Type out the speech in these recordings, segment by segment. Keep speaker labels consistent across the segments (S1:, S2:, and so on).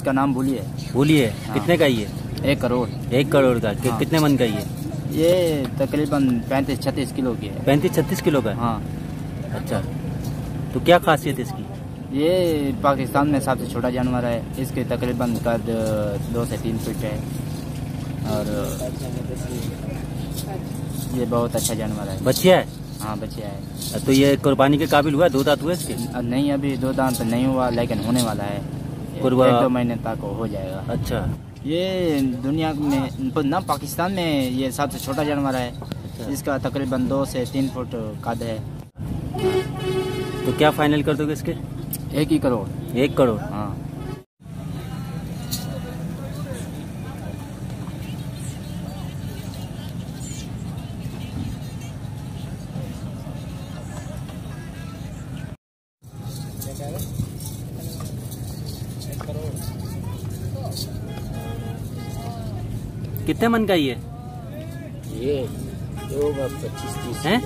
S1: इसका नाम भूलिए।
S2: भूलिए।
S1: हाँ।
S2: कितने का ये?
S1: 1 करोड़।
S2: 1 करोड़ का।
S1: हाँ।
S2: कितने मन का
S1: ये तकरीबन 35-36 किलो की है।
S2: 35-36 किलो का?
S1: हाँ।
S2: अच्छा, तो क्या खासियत है इसकी?
S1: ये पाकिस्तान में सबसे छोटा जानवर है। इसके तकरीबन कद 2 से 3 फीट है और ये बहुत अच्छा जानवर है।
S2: बच्चिया है?
S1: हाँ, बच्चिया है।
S2: तो ये कुर्बानी के काबिल हुआ? 2 दांत हुए इसके?
S1: नहीं, अभी 2 दांत नहीं हुआ, लेकिन होने वाला है। 1-2 महीने तक हो जाएगा।
S2: अच्छा।
S1: ये दुनिया में ना, पाकिस्तान में ये सबसे छोटा जानवर है।
S2: अच्छा।
S1: इसका तकरीबन 2 से 3 फुट कद है।
S2: तो क्या फाइनल कर दोगे इसके?
S1: 1 करोड़।
S2: 1 करोड़?
S1: हाँ।
S2: कितने मन का ये?
S1: ये 25-30
S2: हैं?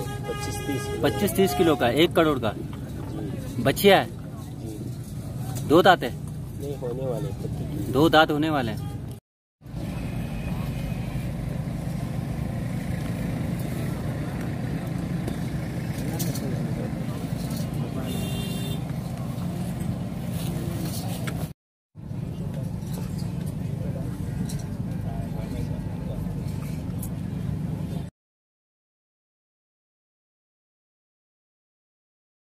S1: 25-30
S2: किलो का। 1 करोड़ का। बच्चिया है? 2 दांत है?
S1: नहीं, होने वाले
S2: 2 दांत होने वाले हैं।